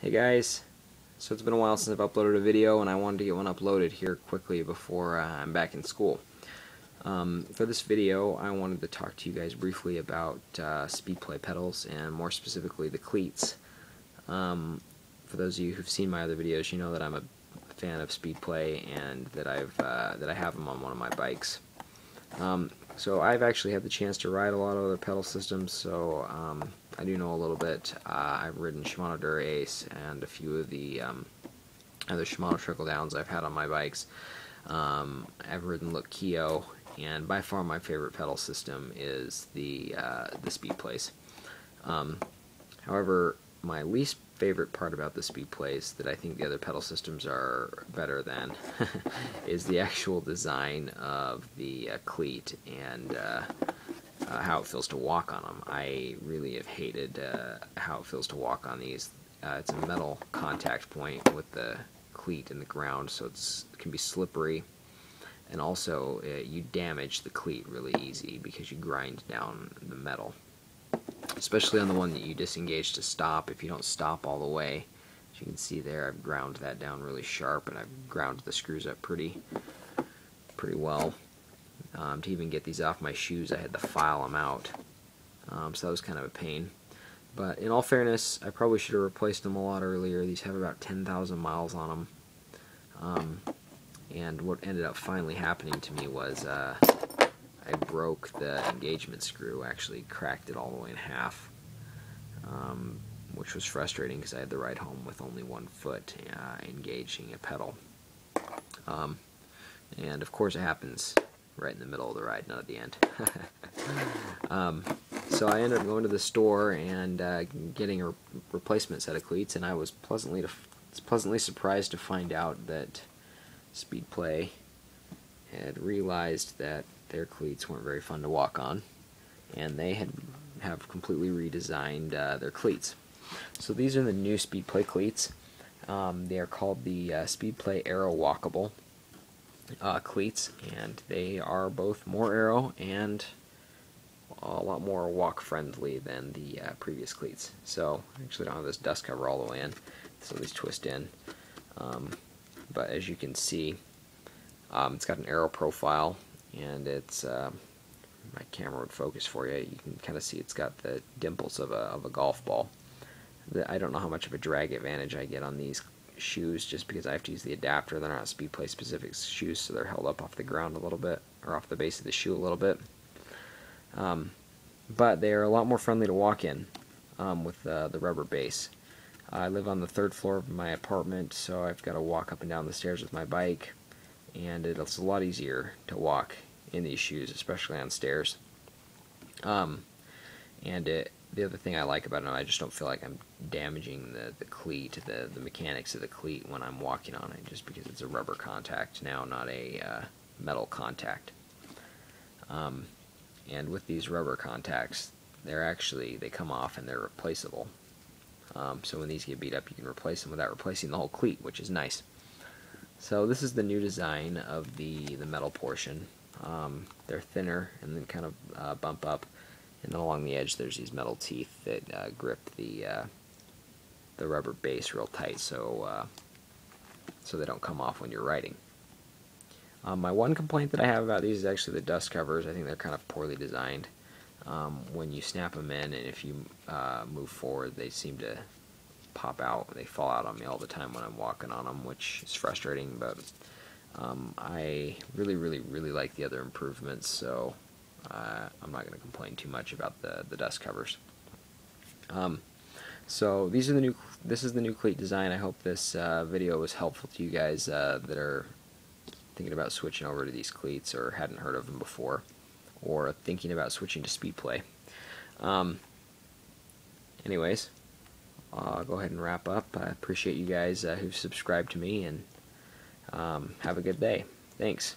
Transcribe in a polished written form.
Hey guys, so it's been a while since I've uploaded a video and I wanted to get one uploaded here quickly before I'm back in school. For this video I wanted to talk to you guys briefly about speed play pedals and more specifically the cleats. For those of you who've seen my other videos, you know that I'm a fan of speed play and that I have them on one of my bikes. So I've actually had the chance to ride a lot of other pedal systems, so I do know a little bit. I've ridden Shimano Dura Ace and a few of the other Shimano trickle downs I've had on my bikes. I've ridden Keo, and by far my favorite pedal system is the speed plays. However, my least favorite part about the speed plays that I think the other pedal systems are better than is the actual design of the cleat and how it feels to walk on them. I really have hated how it feels to walk on these. It's a metal contact point with the cleat in the ground, so it can be slippery, and also you damage the cleat really easy because you grind down the metal. Especially on the one that you disengage to stop. If you don't stop all the way, as you can see there, I've ground that down really sharp, and I've ground the screws up pretty well. To even get these off my shoes, I had to file them out, so that was kind of a pain. But in all fairness, I probably should have replaced them a lot earlier. These have about 10,000 miles on them, and what ended up finally happening to me was I broke the engagement screw, actually cracked it all the way in half, which was frustrating because I had to ride home with only one foot engaging a pedal. And of course it happens right in the middle of the ride, not at the end. So I ended up going to the store and getting a replacement set of cleats, and I was pleasantly surprised to find out that Speedplay had realized that their cleats weren't very fun to walk on, and they have completely redesigned their cleats. So these are the new Speedplay cleats. They are called the Speedplay Aero Walkable cleats, and they are both more aero and a lot more walk friendly than the previous cleats. So I actually don't have this dust cover all the way in, so these twist in. But as you can see, it's got an aero profile, and it's my camera would focus for you. You can kind of see it's got the dimples of a golf ball. I don't know how much of a drag advantage I get on these shoes, just because I have to use the adapter. They're not Speedplay specific shoes, so they're held up off the ground a little bit, or off the base of the shoe a little bit. But they are a lot more friendly to walk in with the rubber base. I live on the 3rd floor of my apartment, so I've got to walk up and down the stairs with my bike, and it's a lot easier to walk in these shoes, especially on stairs. The other thing I like about them, I just don't feel like I'm damaging the cleat, the mechanics of the cleat when I'm walking on it, just because it's a rubber contact now, not a metal contact. And with these rubber contacts, they come off and they're replaceable. So when these get beat up, you can replace them without replacing the whole cleat, which is nice. So this is the new design of the metal portion. They're thinner and then kind of bump up, and then along the edge there's these metal teeth that grip the rubber base real tight, so they don't come off when you're riding. My one complaint that I have about these is actually the dust covers. I think they're kind of poorly designed. When you snap them in, and if you move forward, they seem to pop out. They fall out on me all the time when I'm walking on them, which is frustrating, but I really like the other improvements, so I'm not going to complain too much about the dust covers. So this is the new cleat design. I hope this video was helpful to you guys that are thinking about switching over to these cleats, or hadn't heard of them before, or thinking about switching to Speedplay. Anyways, I'll go ahead and wrap up. I appreciate you guys who've subscribed to me, and have a good day. Thanks.